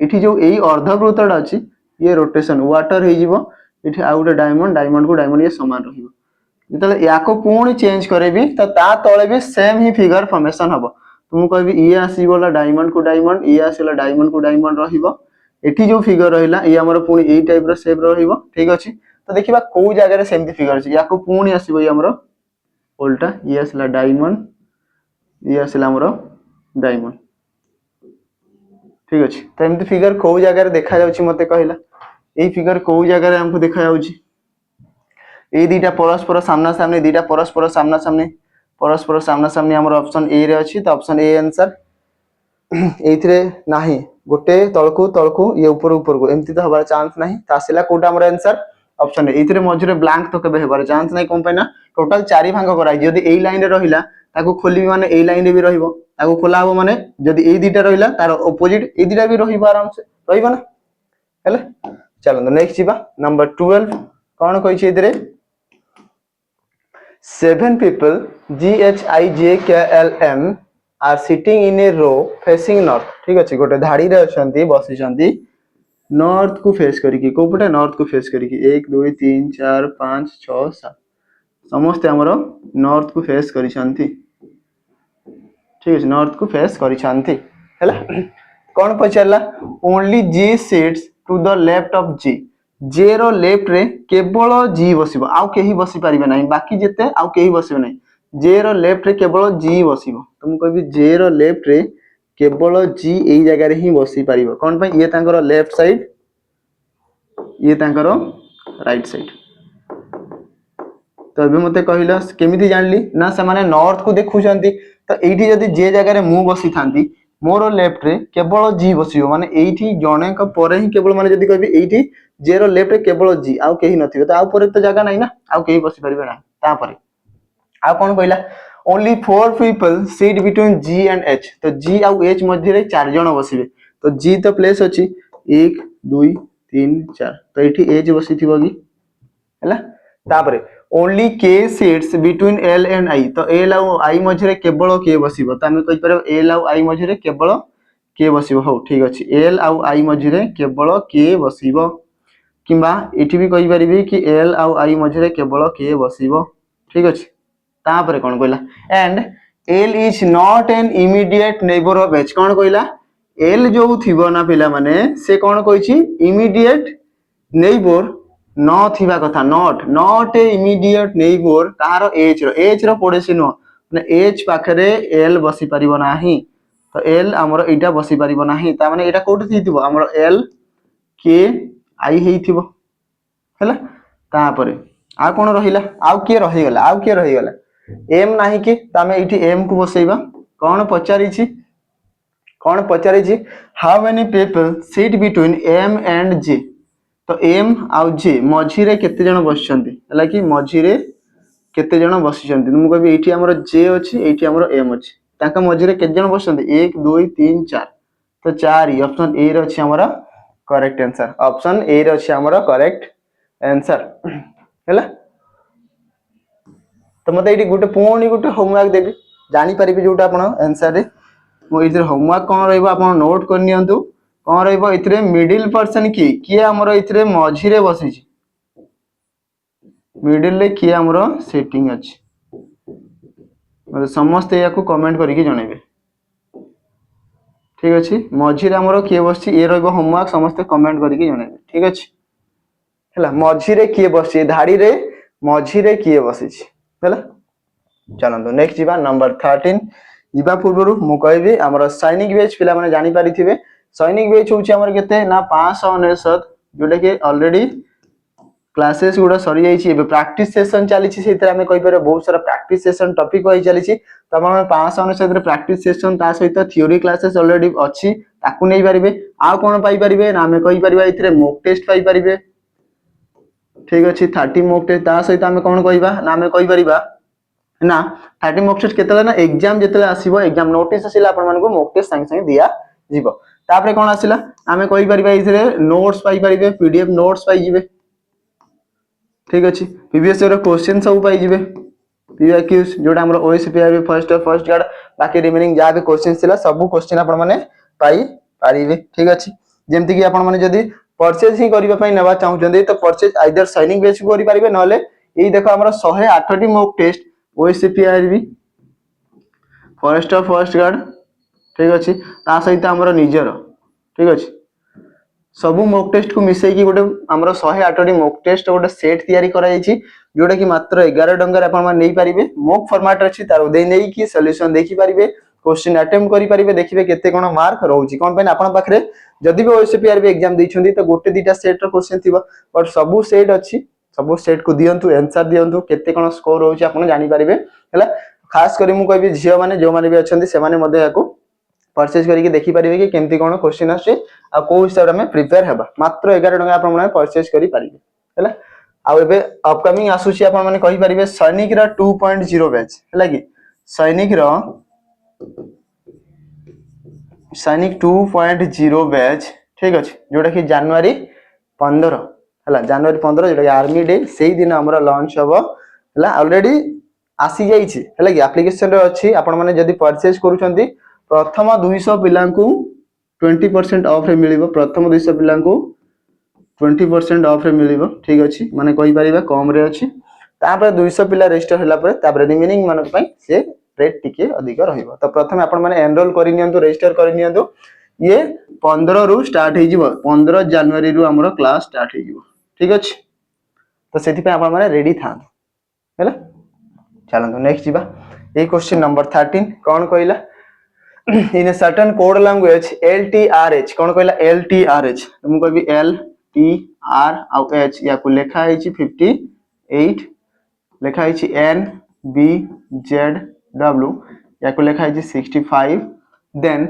एठी जो एई अर्धवृत्तटा अछि ये रोटेशन वाटर हे जिवो एठी आ गोटे डायमंड डायमंड को डायमंड ये समान रहिबो जतले याको पुणी चेंज करेबी तो ता तळे भी सेम ही फिगर फॉर्मेशन हबो तो मु कहबी ये आसीबोला डायमंड को डायमंड ये आसीला डायमंड को डायमंड रहिबो एठी जो फिगर रहिला ये हमर पुणी एई टाइप रो शेप रहिबो ठीक अछि तो देखिबा को जगह रे सेमती फिगर अछि याको पुणी आसीबो ये हमर उल्टा ये आसीला डायमंड ये आसीला हमर डायमंड ठीक अछि तो एमती फिगर को जगह रे देखा जाउछि मते कहिला एई फिगर को जगह रे हमको देखा जाउछि ए दीटा परस्पर सामना सामने दीटा परस्पर सामना सामने हमर ऑप्शन ए रे अछि तो ऑप्शन ए आंसर एथिरे नाही गोटे तळकू ये ऊपर को एमती तो हबार चांस नाही तासिला कोटा हमर आंसर ऑप्शन ए एथिरे मझरे ब्लैंक तो केबे हेबार चांस नाही कोन पैना टोटल 4 भाग कराई जदी एई लाइन रे रहिला ताको खोलिबी माने एई लाइन रे भी रहिबो ताको खोला हबो माने जदी एई दीटा रहिला तार ऑपोजिट एई दीटा भी रहिबो आराम से रहिबो ना हैला चलो नेक्स्ट जीबा नंबर 12 कोन कहि छै इधरे 7 people GHIJKLM are sitting in a row facing north ठीक अछि गोटे धाड़ी रे अछंती बसी छंती नॉर्थ को फेस करिकि को पटे नॉर्थ को फेस करिकि 1 2 3 4 5 6 7 समस्त हमरो नॉर्थ को फेस करि छंती ठीक अछि नॉर्थ को फेस करि छंती हैला कोन पचरला only G sits to the left of G जे रो लेफ्ट रे केवल जी बसिबो आउ केही बसी परिबे नाही बाकी जेते आउ केही बसिबे नाही जे रो लेफ्ट रे केवल जी बसिबो तो मु कहबी जे रो लेफ्ट रे केवल जी एई जगह रे ही बसी परिबो कोन पय ये तांकर लेफ्ट साइड ये तांकर राइट साइड तो अभी मते कहिला केमिति जानली ना से माने नॉर्थ को देखु छंती तो एठी जदी जे जगह रे मु बसी थांती मोर लेफ्ट रे केवल जी बसिबो माने एठी जणे का परे ही केवल माने जदी कहबी एठी जे रो लेफ्ट रे केवल जी आउ केही नथिबे तो आउ परे तो जगह नाही ना आउ केही बसी परिबे ना ता परे आ कोन कहला only 4 people sit between G and H तो G आउ H मध्य रे 4 जण बसिबे तो G तो प्लेस अछि 1 2 3 4 तो एठी H बसिथिबो की हैला ता परे only K sits between L and I तो L आउ I मध्य रे केवल K बसिबो त हम कहि परब L आउ I मध्य रे केवल K बसिबो हो ठीक अछि L आउ I मध्य रे केवल K बसिबो किंबा एठी भी कहि परिबी कि L आउ I मध्य रे केवल K बसिबो ठीक अछि ता परे कोन कहला and L is not an immediate neighbor of H कोन कहला L जो थिबो ना पिला माने से कोन कहिछि इमीडिएट नेबोर न थिबा कथा नॉट ए इमीडिएट नेबोर तार H रो पड़ोसी न माने H पाखरे L बसी परिबो नाही तो L हमरो एटा बसी परिबो नाही ता माने एटा कोठी थितिबो हमरो L K I हेइथिबो हैला ता परे आ कोन रहिला आउ के रहि गला M नाही कि तामे इठी M को बसैबा कोन पचारि छी how many people sit between M and J तो M आउ J मझी रे केते जण बसचंती हला कि मझी रे केते जण बसचंती मु कहबी एठी हमर J अछि एठी हमर M अछि ताका मझी रे केते जण बसचंती 1 2 3 4 तो 4 ऑप्शन ए रे अछि हमर करेक्ट आंसर ऑप्शन ए रे अछि हमर करेक्ट आंसर हैला तो मते एठी गुटे पुणी गुटे होमवर्क देबी जानि परिबी जोटा आपण आंसर रे मो इधर होमवर्क कोन रहइबो आपण नोट कर नियंतु कोन रहइबो इथरे मिडिल पर्सन की हमरो इथरे मझी रे बसी छी मिडिल रे की हमरो सेटिंग अछि मते समस्त याकू कमेंट करिकि जणेबे ठीक अछि मझी रे हमरो की बसछि ए रहइबो होमवर्क समस्त कमेंट करिकि जणेबे ठीक अछि है मझी किए बसी धाड़ी रे मझी किए बसी है चलतु नेक्स्ट जा नंबर 13 जा पूर्व मु कहि आमर सैनिक बैच पिला माने जानि पारिथिबे सैनिक बैच होउची हमर केते ना 599 जोटा कि ऑलरेडी क्लासेस गुड़ा सरी जाइए प्रैक्टिस सेशन चली बहुत सारा प्रैक्टिस सेशन टॉपिक वही चली तो आप 599 प्रैक्टिस सेशन ता सहित थ्योरी क्लासेस ऑलरेडी अच्छी ताकू नहीं पारे आउ कौन पाइपर ना आम कहीपर मॉक टेस्ट पाइपर ठीक अच्छे 30 मॉक टेस्ट ता सहित आम कौन कह ना आम कहीपर ना 30 मॉक टेस्ट केते ना एग्जाम जिते आसो एग्जाम नोटिस आसिला आपको मॉक टेस्ट संगे संगे दिया जीव तापर कौन आसिला आम कहीपर नोट्स पाइपर पीडीएफ नोट्स पाइबे ठीक अच्छे प्रीवियस ईयर क्वेश्चन सब पाइबे पीआईक्यूज जोटा हमर ओएसपीआरबी फर्स्ट गार्ड बाकी रिमेनिंग जहाँ भी क्वेश्चन थिला सब क्वेश्चन आपण माने पाई पारिबे ठीक अच्छे जेमति कि आपण माने जदी परचेज ही करबा पई नेबा चाहउछन्ते तो परचेज आइदर साइनिंग बेच करि पारिबे नले एई देखो हमर 108 T mock test OSPRB first guard ठीक अच्छे ता सहित हमर निजर ठीक अच्छे सब मॉक टेस्ट को मिसेकी गोटे आमर 108 टी मॉक टेस्ट गोटे सेट तैयारी करा जायछि जोटा कि मात्र 11 टंका रे आपण मान नै पारिबे मॉक फॉर्मेट अछि तार दे नै कि सॉल्यूशन देखि पारिबे क्वेश्चन अटेम्प्ट करि पारिबे देखिबे केते कोन मार्क रहउछि कोन पय आपण पाखरे जदि भी ओएसपीआरबी एग्जाम दैछन्ती तो गोटे दिटा सेट रो क्वेश्चन थिबो बट सब सेट अछि सब सेट को दियंतु आंसर दियंतु केते कोन स्कोर रहउछि आपण जानि पारिबे हला खास करी मु कहबी झियो माने जो माने भी अछन्ती से माने मध्ये याकू परचेज करके देखि पारिबे कि केमती कोन क्वेश्चन आछे आ को हिसाब रे हम प्रिपेयर हेबा मात्र 11 टंका आपण माने परचेज करि पारिबे हला आ एबे अपकमिंग आसुची आपण माने कहि पारिबे सैनिक रा 2.0 बैच हला कि सैनिक 2.0 बैच ठीक अछि जोटा कि जनवरी 15 हला जनवरी 15 जोटा कि आर्मी डे सेही दिन हमरा लॉन्च हबो हला ऑलरेडी आसी जाइछि हला कि एप्लीकेशन रे अछि आपण माने जदी परचेज करूछन्ती प्रथम 200 पिला 20% ऑफ रे मिलिबो प्रथम 200 पिला 20% ऑफ रे मिलिबो ठीक अछि माने कहि परिबा कम रे अछि तापर 200 पिला रजिस्टर होला पर तापर रिमेनिंग मानक पई से रेट टिके अधिक रहिबो तो प्रथम आपण माने एनरोल करि नियंतु रजिस्टर करि नियंतु ये 15 रु स्टार्ट हे जिवो 15 जनवरी रु हमरो क्लास स्टार्ट हे जिवो ठीक अछि तो सेति पे आपण माने रेडी था हैला चलंतु नेक्स्ट जिबा ए क्वेश्चन नंबर 13 कोन कहिला in a certain code language LTRH कौन कहला LTRH तुम कहबी LTR आउ H या को लेखा है 58 लेखा है NBZW या को लेखा है 65 देन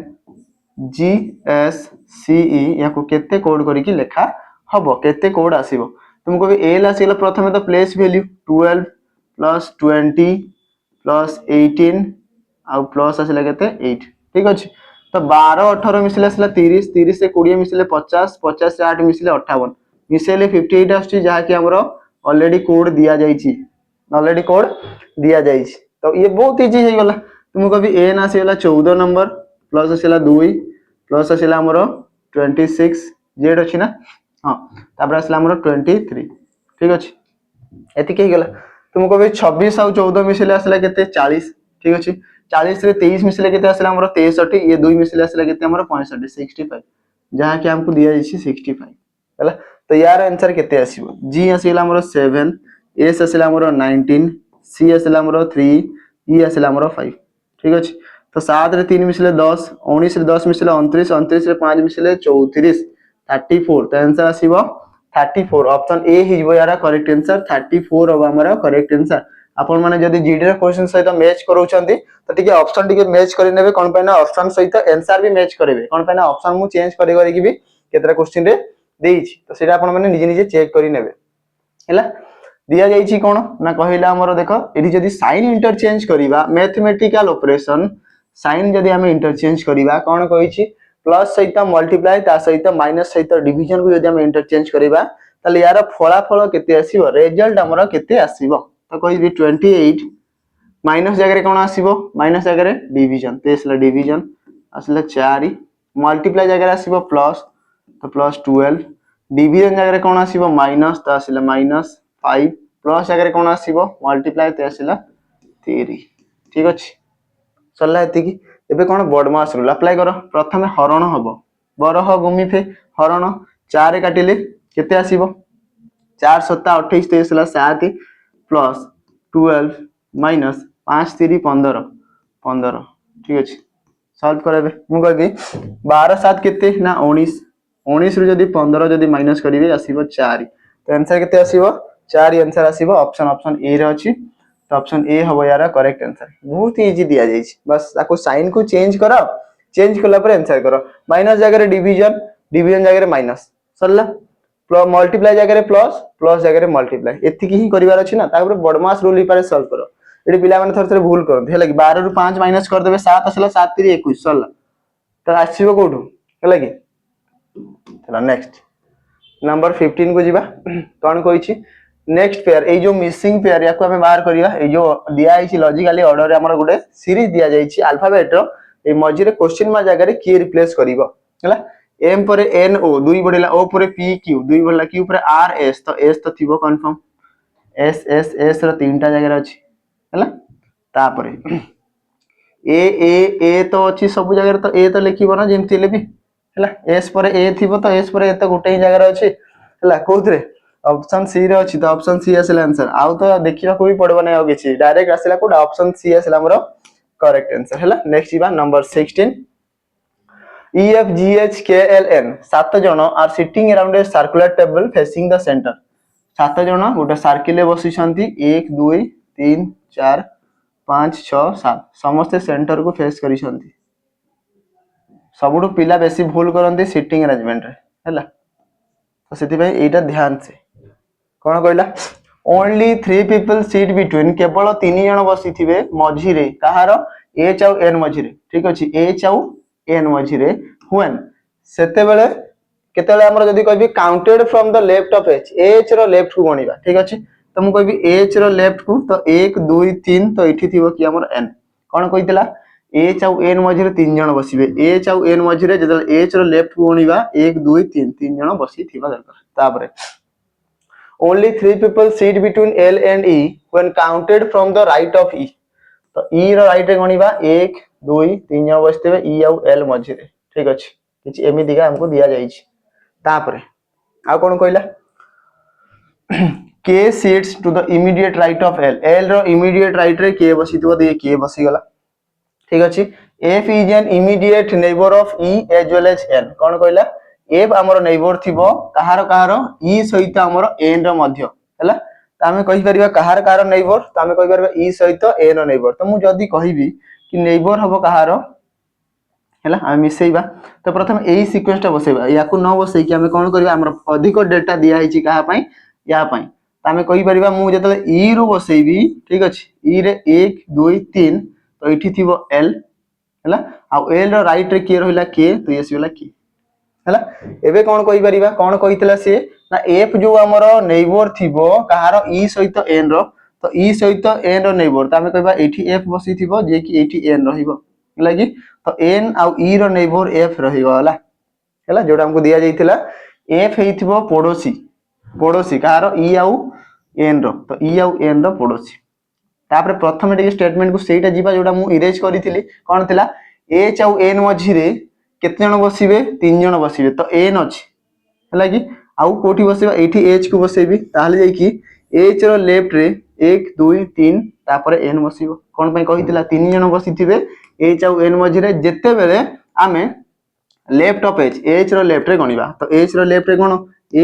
GSCE या को केते कोड करी की लेखा हबो केते कोड आसीबो तुम कहबी L आसीला प्रथमे तो प्लेस वैल्यू 12 प्लस 20 प्लस 18 आउ प्लस आसीला केते 8 ठीक अच्छे तो 12 18 मिसले आसला 30 30 से 20 मिसले 50 50 से 8 मिसले 58 मिसले 58 आछि जहा कि हमरो ऑलरेडी कोड दिया जाइछि ऑलरेडी कोड दिया जाइछि तो ये बहुत इजी हे गला तुम कभी n आसीला 14 नंबर प्लस आसीला 2 प्लस आसीला हमरो 26 जेड अछि ना हां तापर आसीला हमरो 23 ठीक अछि एति के गला तुम कभी 26 और 14 मिसले आसीला केते 40 ठीक अछि 40 रे 23 मिसले केते आसला हमरो 63 ये 2 मिसले आसला केते हमरो 65 65 जहां कि हमको दिया जाइछि 65 हला तो यार आंसर केते आसीबो जी आसीला हमरो 7 एस आसीला हमरो 19 सी आसीला हमरो 3 ई आसीला हमरो 5 ठीक अछि तो 7 रे 3 मिसले 10 19 रे 10 मिसले 29 29 रे 5 मिसले 34 34 तो आंसर आसीबो 34 ऑप्शन ए हिजबो यार करेक्ट आंसर 34 अब हमरो करेक्ट आंसर आपण माने जदी जीडी रे क्वेश्चन सहित मैच करूछन्ती तो ठीक है ऑप्शन टिके मैच करि नेबे कोन पैना ऑप्शन सहित आंसर भी मैच करेबे कोन पैना ऑप्शन मु चेंज करि करि कि भी केतरा क्वेश्चन रे देइछि तो सेटा आपण माने निजे निजे चेक करि नेबे हैला दिया जाइछि कोन ना कहिला हमरो देखो एडी जदी साइन इंटरचेंज करिबा मैथमेटिकल ऑपरेशन साइन जदी हमें इंटरचेंज करिबा कोन कहिछि प्लस सहित मल्टीप्लाई ता सहित माइनस सहित डिवीजन को जदी हमें इंटरचेंज करिबा तले यार फलाफल केते आसीबो रिजल्ट हमरो केते आसीबो तो कहि 28 माइनस जगह कोन आसीबो माइनस जगह डिवीजन तो इसला डिवीजन असला 4 मल्टीप्लाई जगह आसीबो प्लस तो प्लस 12 डिवीजन जगह कोन आसीबो माइनस तो असला माइनस 5 प्लस जगह कोन आसीबो मल्टीप्लाई तो असला 3 ठीक अछि सल्ला एति की एबे कोन बडमास रूल अप्लाई करो प्रथमे हरण हबो बरह गुमिफे हरण 4 काटिले केते आसीबो 4 7 28 23 ହେଲା 7 प्लस 12 माइनस 5 3 15 15 ठीक अछि सॉल्व करबे मु कहबी 12 7 केते ना 19 19 रु जदी 15 जदी माइनस करिवे आसीबो 4 तो आंसर केते आसीबो 4 आंसर आसीबो ऑप्शन ए रे अछि तो ऑप्शन ए हबो यार करेक्ट आंसर बहुत इजी दिया जाई छी बस ताको साइन को चेंज करो चेंज कला पर आंसर करो माइनस जगह रे डिवीजन डिवीजन जगह रे माइनस सरला प्लस मल्टीप्लाई जगह रे प्लस प्लस जगह रे मल्टीप्लाई एति की ही करिवार अछि ना तापर बडमास रूल हिपारे सॉल्व करो एडी पिला माने थर थर भूल करन हेला कि 12 रु 5 माइनस कर देबे 7 असला 7 3 21 सरला तो आसीबो कोठू हेला कि चला नेक्स्ट नंबर 15 को जीवा कोन कोइछि नेक्स्ट पेयर ए जो मिसिंग पेयर याको हमें बाहर करिया ए जो दिया आइछि लॉजिकली ऑर्डर रे हमर गुडे सीरीज दिया जाइछि अल्फाबेट रो ए मझी रे क्वेश्चन मा जगह रे की रिप्लेस करिवो हैला एम पर एन ओ दुई बढिला ओ पर पी क्यू दुई बढिला क्यू पर आर एस तो थिबो कंफर्म एस एस एस रो तीनटा जगह रे अछि हैला तापर ए तो अछि सब जगह रे तो ए तो लिखिबो ना जेमति लेबी हैला एस पर ए थिबो तो एस पर ए तो गुटे ही जगह रे अछि हैला कोथरे ऑप्शन सी रे अछि तो ऑप्शन सी आसेला आंसर आउ तो देखिबा को भी पड़बो नै आ किछि डायरेक्ट आसेला कोड ऑप्शन सी आसेला हमरो करेक्ट आंसर हैला नेक्स्ट जीवा number 16 E F G H K L N सात जन are sitting around a circular table facing the centre सात जन गोटे सर्किल बसिछंती 1 2 3 4 5 6 7 समस्त सेंटर को फेस करिछंती सबुठु पिला बेसी भूल करंती सिटिंग अरेंजमेंट रे हैला तो सेति भाई एटा ध्यान से कोन कहला ओनली 3 पीपल सीट बिटवीन केवल 3 जन बसिथिबे मझी रे कहार एच आउ एन मझी रे ठीक अछि एच आउ एन मझी रे व्हेन सेते बेले केतेले हमर जदी कहबी counted from the left of H रो लेफ्ट को गणिबा ठीक अछि तो मु कहबी एच रो लेफ्ट को तो 1 2 3 तो इठी थिबो कि हमर एन कोन कहितला एच आउ एन मझी रे 3 जन बसिबे एच आउ एन मझी रे जदल एच रो लेफ्ट को गणिबा 1 2 3 3 जन बसी थिबा दरकार तापरे only 3 people sit between L and E when counted from the right of E तो E रो राइट रे गणिबा 1 2 3 जन बसतेबे E आउ L मझी रे ठीक अछि किछि एमिदिका हमको दिया जाई छी तापरे आ कोन कहला K sits to the immediate right of L L row immediate right रे K बसितबो दे K बसी गला ठीक अछि F is an immediate neighbor of E as well as N कोन कहला F हमर नेबर थिबो कहार E सहित हमर N रो मध्य हैला त हमें कहि परिबा कहार नेबर त हमें कहि परिबा E सहित N रो नेबर त मु जदी कहिबी कि नेबर हबो कहार हैला हम मिसेइबा तो प्रथम एई सीक्वेंस टा बसेबा याकू न बसेई कि हमें कोन करबा हमर अधिक डेटा दिया हिची कहा पई या पई त हमें कहि परिबा मु जतले E रो बसेइबी ठीक अछि E रे 1 2 3 तो इठी थिबो L हैला आ L रो राइट रे के रहिला K तो ये सिला K हैला एबे कोन कहि परिबा कोन कहितला से ना F जो हमर नेबर थिबो कहार E सहित N रो तो E सहित N रो नेबर त हमें कहबा एठी F बसी थिबो जे कि एठी N रहिबो लागी तो N आउ E रो नेबर F रहिबो हैला जोटा हमको दिया जाइथिला F हेइथिबो पड़ोसी पड़ोसी कहार E आउ N रो तो E आउ N रो पड़ोसी तापर प्रथम एटी स्टेटमेंट को सेटा जीवा जोटा मु इरेज करिथिली कोन थिला H आउ N मझी रे केते जन बसिबे 3 जन बसिबे तो N अछि हैला कि आउ कोठी बसिबा एठी H को बसेबी ताहले जाई कि H रो लेफ्ट रे 1 2 3 तापर N बसिबो कोन पई कहिथिला 3 जन बसिथिबे H आउ N मझी रे जेते बेले आमे लेफ्ट ऑफ H रो लेफ्ट रे गणिबा तो H रो लेफ्ट रे कोन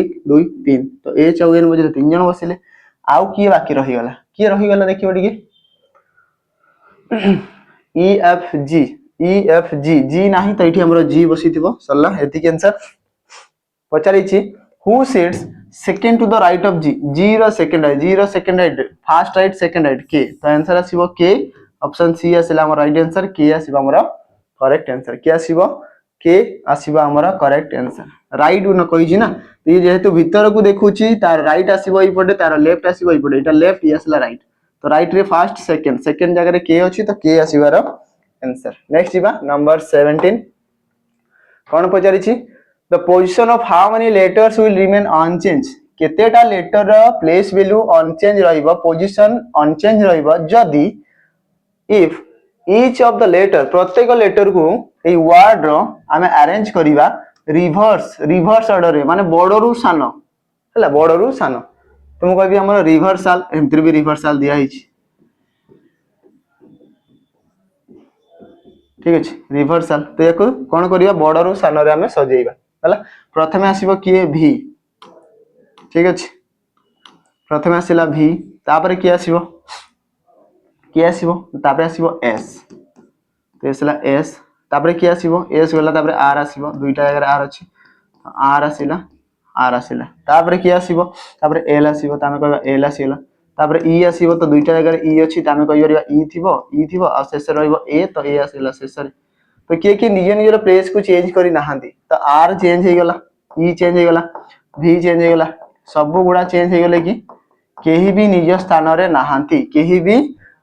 1 2 3 तो H आउ N मझी रे 3 जन बसिले आउ की बाकी रहि गला देखिबो टिके E F G G नाही तो इठी हमरो G बसिथिबो सल्ला एति के आंसर पचारि छी who sits second to the right of G G रो second right first right second right K तो आंसर आसीबो K ऑप्शन सी आसीला हमर राइट आंसर K आसीबो हमर करेक्ट आंसर के आसीबो K आसीबो हमर करेक्ट आंसर राइट न कहि छी ना ये जेहेतु भीतर को देखुची तार राइट आसीबो ई पटे तार लेफ्ट आसीबो ई पटे एटा लेफ्ट ई आसीला राइट तो राइट रे फर्स्ट सेकंड जगह रे K अछि तो K आसीबार आंसर नेक्स्ट जीवा नंबर 17 कोन पचारि छी the position of how many letters will remain unchanged केतेटा लेटर रो प्लेस वैल्यू अनचेंज रहइबो पोजीशन अनचेंज रहइबो जदी if each of the letter प्रत्येक लेटर को ए वर्ड रो हमें अरेंज करिबा रिवर्स ऑर्डर रे माने बडरू सानो हला बडरू सानो तो मु कहबी हमर रिवर्साल एमतिर भी रिवर्साल दिया हिची ठीक अछि रिवर्साल तो याको कोन करिया बड़ रु सान रे हमें सजेइबा हला प्रथमे आसीबो किए v ठीक अछि प्रथमे आसीला v तापर कि आसीबो तापर आसीबो s तो एसला s तापर कि आसीबो s गला तापर r आसीबो दुईटा जगह r अछि r आसीला तापर कि आसीबो तापर l आसीबो तामे कहबा l आसीला तापर e आसीबो तो दुईटा जगह e अछि तामे कहि परिबा e थिबो आ शेष रहइबो a तो a आसीला शेष रे तो किए निजे निजर प्लेस को चेंज करी नाहंती तो r चेंज हे गला e चेंज हे गला v चेंज हे गला सब गुडा चेंज हे गले कि केही भी निज स्थान रे नाहंती केही भी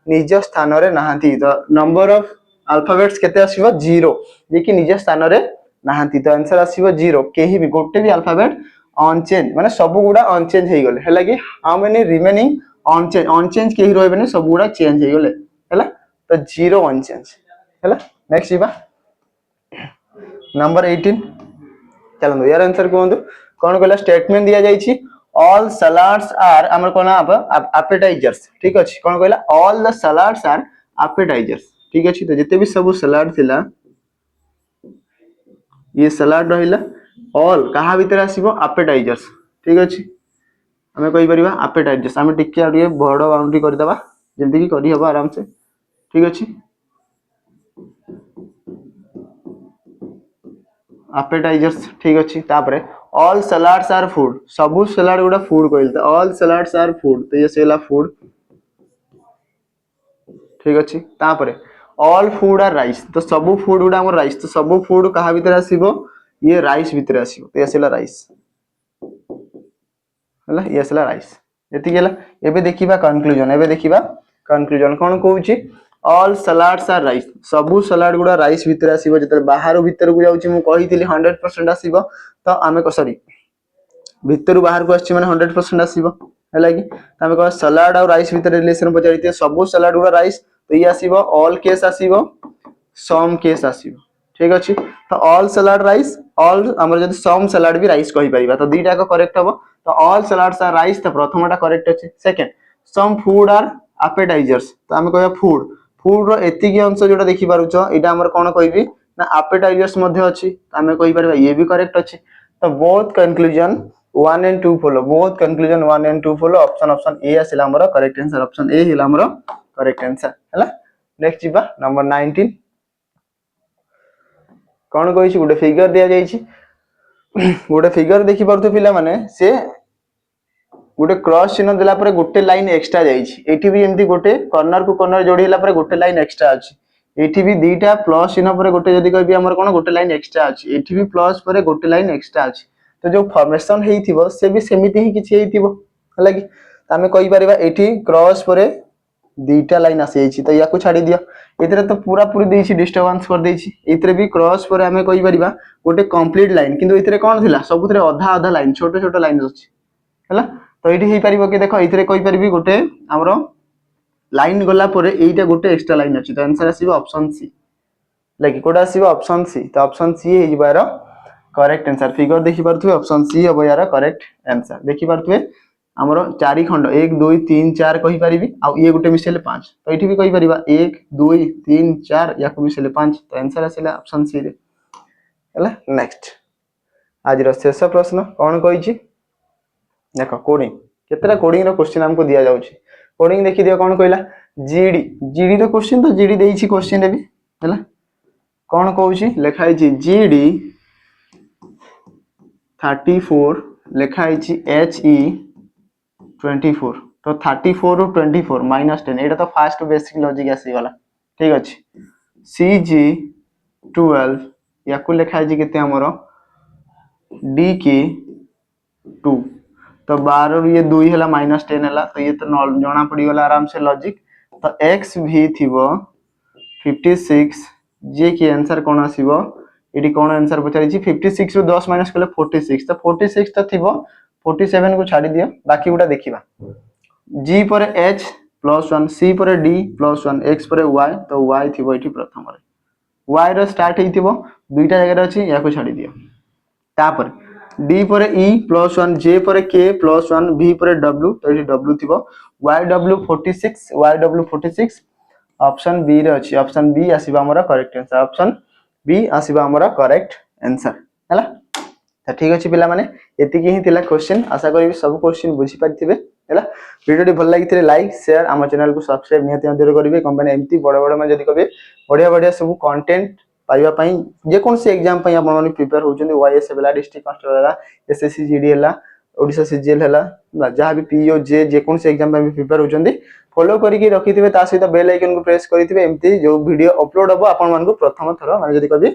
निज स्थान रे नाहंती तो नंबर ऑफ अल्फाबेट्स केते आसीबो 0 जे कि निज स्थान रे नाहंती तो आंसर आसीबो 0 केही भी गोटे भी अल्फाबेट अनचेंज माने सब गुडा अनचेंज हे गले हला कि हाउ मेनी रिमेनिंग अनचेंज केही रहबेनी सब गुडा चेंज हे गले हला तो 0 अनचेंज हला नेक्स्ट जीवा नंबर 18 चलो यार आंसर कोन कोन कहला स्टेटमेंट दिया जाईची ऑल सलाड्स आर हमर कोन एपेटाइजर्स ठीक अछि कोन कहला all the salads are appetizers ठीक अछि तो जते भी सब सलाड थिला ये सलाड रहिला ऑल कहा भीतर आसीबो एपेटाइजर्स ठीक अछि हमें कहि परिबा एपेटाइजर्स हमें टिके आ बड़ बाउंड्री कर देबा जेंति कि करी हबो आराम से ठीक अछि एपेटाइजर्स ठीक अछि तापरे ऑल सलाड्स आर फूड सबु सलाड गुडा फूड कहल त ऑल सलाड्स आर फूड तो ये सेला फूड ठीक अछि तापरे ऑल फूड आर राइस तो सबु फूड गुडा हमर राइस तो सबु फूड कहा भीतर आसीबो ये राइस भीतर आसीबो तो ये सेला राइस हला ये सेला राइस एति गेला एबे देखिबा कंक्लूजन कोन कहूची ऑल सलाड्स आर राइस सबु सलाड गुडा राइस भीतर आसीबो जते बाहर भीतर को जाउची मु कहितली 100% आसीबो तो आमे को सॉरी भीतर बाहर को आछि माने 100% आसीबो हला कि आमे को सलाड और राइस भीतर रिलेशन पचारिते सबु सलाड गुडा राइस तो ये आसीबो ऑल केस आसीबो सम केस आसीबो ठीक अछि तो ऑल सलाड राइस ऑल हमर जदी सम सलाड भी राइस कहि परिबा तो दीटा को करेक्ट हबो तो ऑल सलाड्स आर राइस तो प्रथमटा करेक्ट अछि second some food are appetizers तो आमे कहबा फूड रो एति की अंश जोटा देखि पारुछो एटा हमर कोन कहबी ना एपेटाइजर्स मध्ये अछि आमे कहि परिबा ये भी करेक्ट अछि तो both conclusion 1 and 2 follow both conclusion 1 and 2 follow option A आसिला हमर करेक्ट आंसर ऑप्शन ए हिला हमर करेक्ट आंसर हला नेक्स्ट जीवा नंबर 19 कोन कहि छी गुटे फिगर दिया जाई छी गुटे फिगर देखि परथु पिला माने से गोटे क्रॉस चिन्ह देला परे गोटे लाइन एक्स्ट्रा जाई छी एठी भी एम्ति गोटे कॉर्नर को कॉर्नर जोड़ीला परे गोटे लाइन एक्स्ट्रा अछि एठी भी दीटा प्लस चिन्ह परे गोटे जदी कहबी हमर कोन गोटे लाइन एक्स्ट्रा अछि एठी भी प्लस परे गोटे लाइन एक्स्ट्रा अछि तो जो फॉर्मेशन हेइथिबो से भी सेमिति ही किछि हेइथिबो हला कि तामे कहि परिबा एठी क्रॉस परे दीटा लाइन आसी छी तो याकू छाडी दियो एतरे तो पूरा पूरी देछि डिस्टर्बेंस कर देछि एतरे भी क्रॉस परे हमें कहि परिबा गोटे कंप्लीट लाइन किंतु एतरे कोन थिला सबुतरे आधा आधा लाइन छोटे छोटे लाइन अछि हला तो एठी हे परिबो कि देखो एतरे कहि परिबी गोटे हमरो लाइन गला परे एटा गोटे एक्स्ट्रा लाइन अछि तो आंसर आसीबो ऑप्शन सी लाइक कोडा आसीबो ऑप्शन सी तो ऑप्शन सी हे जिबारो करेक्ट आंसर फिगर देखि परथु ऑप्शन सी हबो यार करेक्ट आंसर देखि परथु हमरो चारि खंड 1 2 3 4 कहि परिबी आ ये गोटे मिसेले 5 तो एठी भी कहि परिबा 1 2 3 4 याको मिसेले 5 तो आंसर आसीला ऑप्शन सी रे हला नेक्स्ट आज रो शेष प्रश्न कोन कहि छी देखो कोडिंग केतरा कोडिंग रो क्वेश्चन हमको दिया जाउ छी कोडिंग देखि दियो कोन कहला जीडी रो क्वेश्चन तो जीडी देई छी क्वेश्चन रे भी हला कोन कहू छी लिखाई छी जीडी 34 लिखाई छी एचई 24 तो 34 रो 24 -10 एटा तो फास्ट बेसिक लॉजिक आसी वाला ठीक अछि सीजी 12 याकू लिखाई छी केते हमरो डीके 2 तो 12 ये 2 हला -10 हला तो ये तो जणा पड़ी गला आराम से लॉजिक तो x भी थिबो 56 जे की आंसर कोन आसीबो एडी कोन आंसर पचारि छी 56 रो 10 माइनस कले 46 तो 46 तो थिबो 47 को छाडी दियो बाकी गुडा देखिबा g पर h +1 c पर d +1 x पर y तो y थिबो एठी प्रथम रे y रो स्टार्ट हेतिबो दुईटा जगह रे अछि या को छाडी दियो तापर D पर E +1 J पर K +1 V पर W तो ये W थिबो YW46 YW46 ऑप्शन बी रे अछि ऑप्शन बी आसीबा हमर करेक्ट आंसर ऑप्शन बी आसीबा हमर करेक्ट आंसर हला तो ठीक अछि पिला माने एतिकी ही थिला क्वेश्चन आशा करी सब क्वेश्चन बुझी पाथिबे हला वीडियो भल लागिथिले लाइक शेयर आम चैनल को सब्सक्राइब नियति अंदर करिवे कंपनी एमती बड़ बड़ में जदी कबे बढ़िया बढ़िया सब कंटेंट पाइबा पई जे कोन से एग्जाम पई आपन माने प्रिपेयर होचंदी वाईएस हला डिस्ट्रिक्ट मास्टर हला एसएससी जीडी हला ओडिसा सीजीएल हला जहां भी पीओ जे कोन से एग्जाम पई प्रिपेयर होचंदी फॉलो करिके रखिथिबे ता सहित बेल आइकन को प्रेस करिथिबे एमती जो वीडियो अपलोड हबो आपन मान को प्रथम थरो माने जदी कबे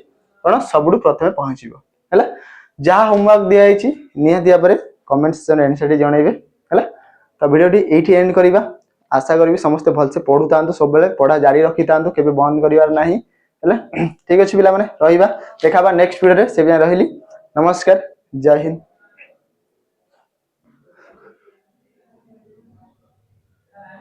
कोन सबडु प्रथमे पहुंचीबो हला जहां होमवर्क दिया आइची नियति आपरे कमेंट सेक्शन आंसर जणाइबे हला तो वीडियो एठी एंड करिबा आशा करी समस्त भलसे पढु तांतो सब बेले पढा जारी रखि तांतो केबे बंद करिवार नाही हला ठीक अछि पिला माने रहिबा देखाबा नेक्स्ट वीडियो रे से बिना रहिली नमस्कार जय हिंद।